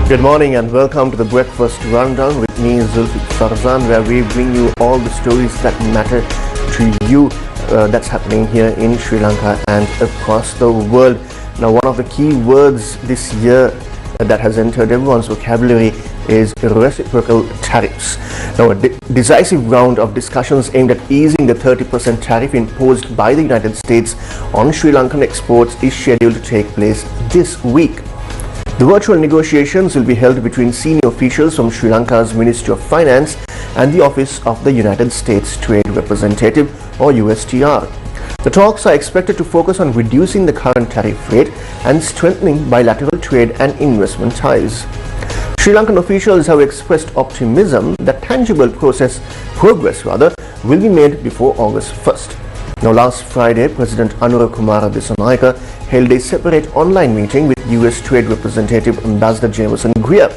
Good morning and welcome to the Breakfast Rundown with me, Zulfick Farzan, where we bring you all the stories that matter to you that's happening here in Sri Lanka and across the world. Now, one of the key words this year that has entered everyone's vocabulary is reciprocal tariffs. Now, a decisive round of discussions aimed at easing the 30% tariff imposed by the United States on Sri Lankan exports is scheduled to take place this week. The virtual negotiations will be held between senior officials from Sri Lanka's Ministry of Finance and the Office of the United States Trade Representative, or USTR. The talks are expected to focus on reducing the current tariff rate and strengthening bilateral trade and investment ties. Sri Lankan officials have expressed optimism that tangible progress will be made before August 1st. Now, last Friday, President Anura Kumara Dissanayake held a separate online meeting with U.S. Trade Representative Ambassador Jameson Greer.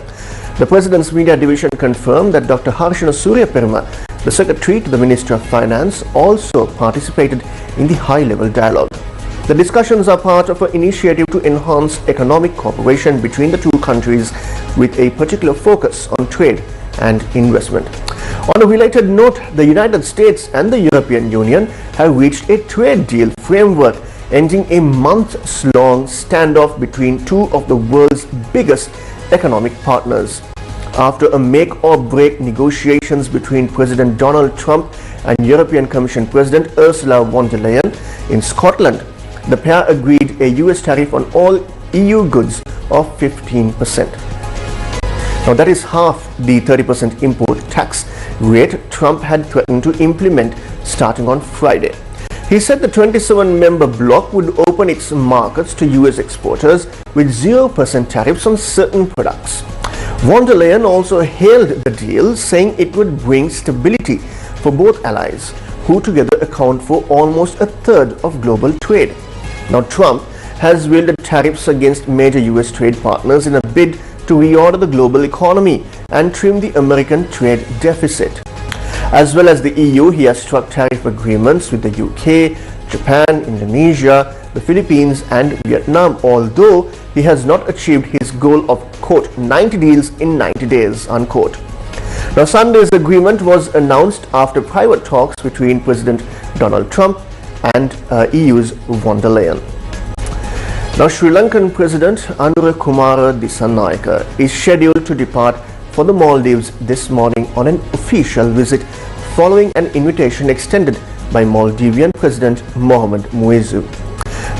The President's Media Division confirmed that Dr. Harshana Suryaperuma, the Secretary to the Ministry of Finance, also participated in the high-level dialogue. The discussions are part of an initiative to enhance economic cooperation between the two countries with a particular focus on trade and investment. On a related note, the United States and the European Union have reached a trade deal framework ending a months-long standoff between two of the world's biggest economic partners. After a make-or-break negotiations between President Donald Trump and European Commission President Ursula von der Leyen in Scotland, the pair agreed a US tariff on all EU goods of 15%. Now, that is half the 30% import tax rate Trump had threatened to implement starting on Friday. He said the 27-member bloc would open its markets to US exporters with 0% tariffs on certain products. Von der Leyen also hailed the deal, saying it would bring stability for both allies, who together account for almost a third of global trade. Now, Trump has wielded tariffs against major US trade partners in a bid to reorder the global economy and trim the American trade deficit. As well as the EU, he has struck tariff agreements with the UK, Japan, Indonesia, the Philippines and Vietnam, although he has not achieved his goal of, quote, 90 deals in 90 days, unquote. Now, Sunday's agreement was announced after private talks between President Donald Trump and EU's von der Leyen. Now, Sri Lankan President Anura Kumara Dissanayake is scheduled to depart for the Maldives this morning on an official visit following an invitation extended by Maldivian President Mohamed Muizzu.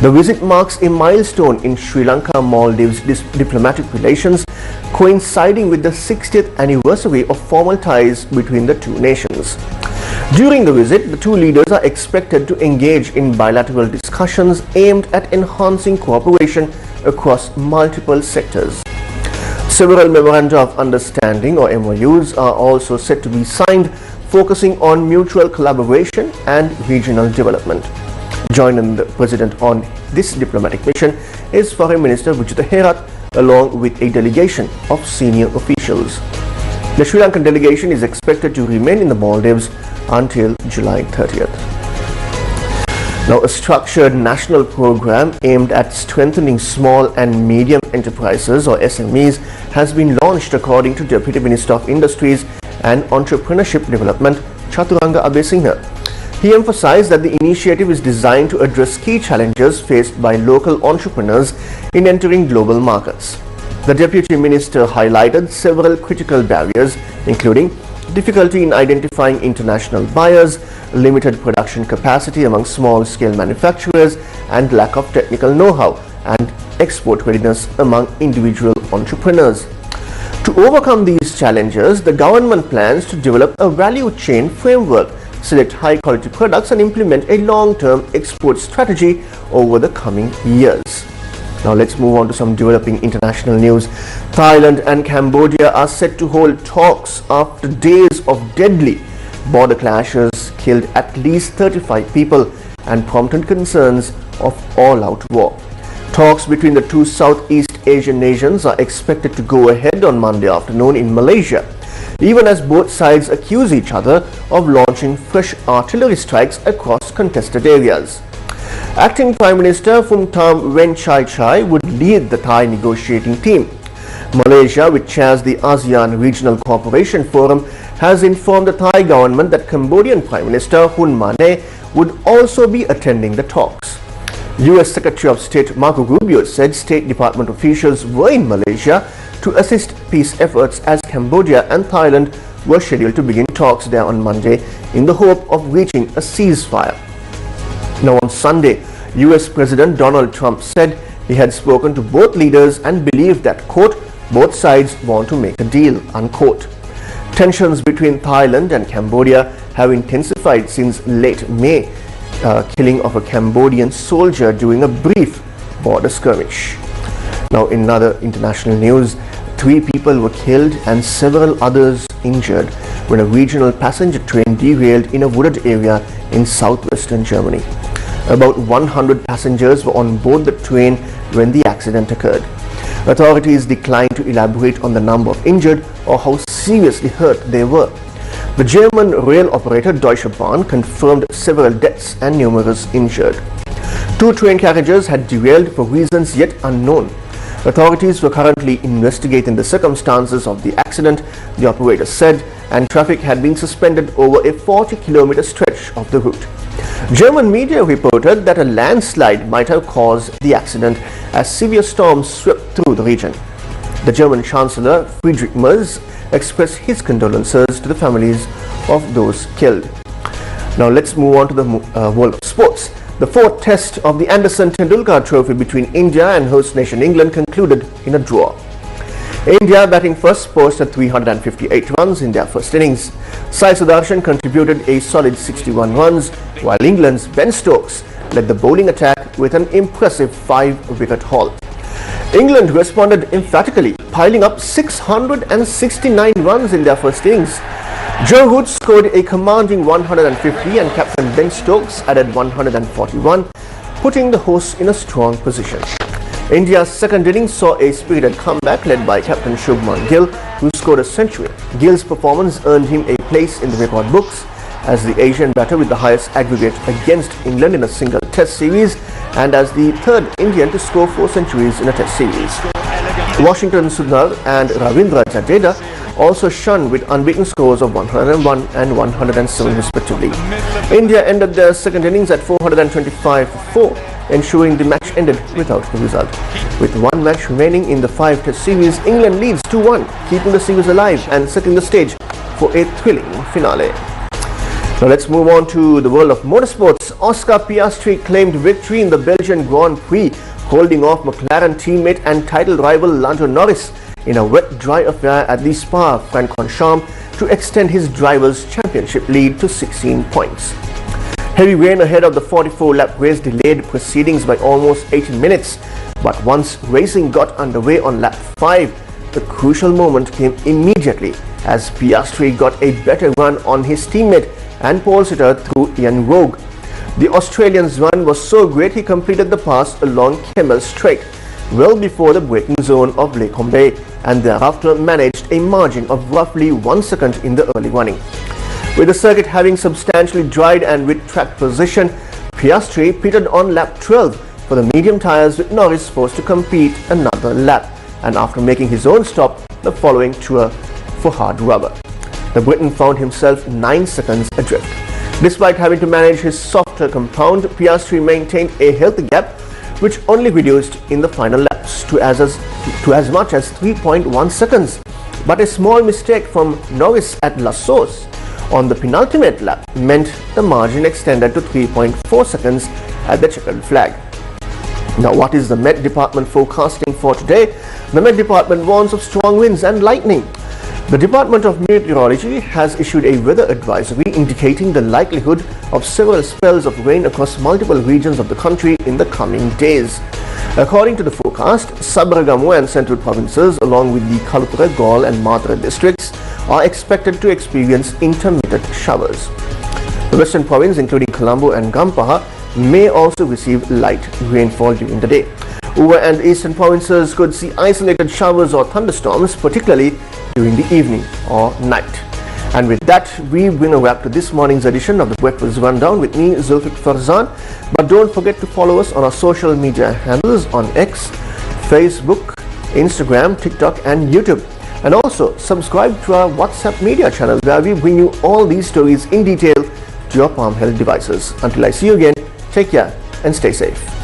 The visit marks a milestone in Sri Lanka-Maldives diplomatic relations, coinciding with the 60th anniversary of formal ties between the two nations. During the visit, the two leaders are expected to engage in bilateral discussions aimed at enhancing cooperation across multiple sectors. Several memoranda of understanding, or MOUs, are also set to be signed, focusing on mutual collaboration and regional development. Joining the President on this diplomatic mission is Foreign Minister Vijitha Herath, along with a delegation of senior officials. The Sri Lankan delegation is expected to remain in the Maldives until July 30th. Now, a structured national program aimed at strengthening small and medium enterprises, or SMEs, has been launched, according to Deputy Minister of Industries and Entrepreneurship Development, Chaturanga Abesinghe. He emphasized that the initiative is designed to address key challenges faced by local entrepreneurs in entering global markets. The Deputy Minister highlighted several critical barriers, including difficulty in identifying international buyers, limited production capacity among small-scale manufacturers, and lack of technical know-how and export readiness among individual entrepreneurs. To overcome these challenges, the government plans to develop a value chain framework, select high-quality products, and implement a long-term export strategy over the coming years. Now, let's move on to some developing international news. Thailand and Cambodia are set to hold talks after days of deadly border clashes killed at least 35 people and prompted concerns of all-out war. Talks between the two Southeast Asian nations are expected to go ahead on Monday afternoon in Malaysia, even as both sides accuse each other of launching fresh artillery strikes across contested areas. Acting Prime Minister Phumtham Wen Chai Chai would lead the Thai negotiating team. Malaysia, which chairs the ASEAN Regional Cooperation Forum, has informed the Thai government that Cambodian Prime Minister Hun Manet would also be attending the talks. U.S. Secretary of State Marco Rubio said State Department officials were in Malaysia to assist peace efforts as Cambodia and Thailand were scheduled to begin talks there on Monday in the hope of reaching a ceasefire. Now on Sunday, U.S. President Donald Trump said he had spoken to both leaders and believed that, quote, both sides want to make a deal, unquote. Tensions between Thailand and Cambodia have intensified since late May, killing of a Cambodian soldier during a brief border skirmish. Now in other international news, 3 people were killed and several others injured when a regional passenger train derailed in a wooded area in southwestern Germany. About 100 passengers were on board the train when the accident occurred. Authorities declined to elaborate on the number of injured or how seriously hurt they were. The German rail operator Deutsche Bahn confirmed several deaths and numerous injured. 2 train carriages had derailed for reasons yet unknown. Authorities were currently investigating the circumstances of the accident, the operator said, and traffic had been suspended over a 40-kilometer stretch of the route. German media reported that a landslide might have caused the accident as severe storms swept through the region. The German Chancellor Friedrich Merz expressed his condolences to the families of those killed. Now let's move on to the world of sports. The 4th test of the Anderson Tendulkar Trophy between India and host nation England concluded in a draw. India, batting first, posted 358 runs in their first innings. Sai Sudarshan contributed a solid 61 runs, while England's Ben Stokes led the bowling attack with an impressive 5-wicket haul. England responded emphatically, piling up 669 runs in their first innings. Joe Root scored a commanding 150 and Captain Ben Stokes added 141, putting the hosts in a strong position. India's second innings saw a spirited comeback led by Captain Shubman Gill, who scored a century. Gill's performance earned him a place in the record books as the Asian batter with the highest aggregate against England in a single test series and as the 3rd Indian to score 4 centuries in a test series. Washington Sundar and Ravindra Jadeja also shone with unbeaten scores of 101 and 107 respectively. India ended their second innings at 425 for 4, ensuring the match ended without a result. With 1 match remaining in the 5-test series, England leads 2-1, keeping the series alive and setting the stage for a thrilling finale. Now let's move on to the world of motorsports. Oscar Piastri claimed victory in the Belgian Grand Prix, holding off McLaren teammate and title rival Lando Norris in a wet-dry affair at the Spa-Francorchamps to extend his driver's championship lead to 16 points. Heavy rain ahead of the 44-lap race delayed proceedings by almost 18 minutes, but once racing got underway on lap 5, the crucial moment came immediately as Piastri got a better run on his teammate and pole sitter through Ian Rogue. The Australian's run was so great he completed the pass along Kemmel Straight well before the braking zone of Les Combes and thereafter managed a margin of roughly 1 second in the early running. With the circuit having substantially dried and with track position, Piastri pitted on lap 12 for the medium tyres with Norris forced to compete another lap and after making his own stop the following tour for hard rubber. The Briton found himself 9 seconds adrift. Despite having to manage his softer compound, Piastri maintained a healthy gap which only reduced in the final laps to as much as 3.1 seconds. But a small mistake from Norris at La Source on the penultimate lap meant the margin extended to 3.4 seconds at the checkered flag. Now what is the Met Department forecasting for today? The Met Department warns of strong winds and lightning. The Department of Meteorology has issued a weather advisory indicating the likelihood of several spells of rain across multiple regions of the country in the coming days. According to the forecast, Sabaragamu and Central provinces along with the Kalutra, Gaul and Madra districts are expected to experience intermittent showers. The Western province including Colombo and Gampaha may also receive light rainfall during the day. Uva and Eastern provinces could see isolated showers or thunderstorms, particularly during the evening or night. And with that, we bring a wrap to this morning's edition of the Breakfast Rundown with me, Zulfick Farzan. But don't forget to follow us on our social media handles on X, Facebook, Instagram, TikTok and YouTube. And also subscribe to our WhatsApp media channel where we bring you all these stories in detail to your palm-held devices. Until I see you again, take care and stay safe.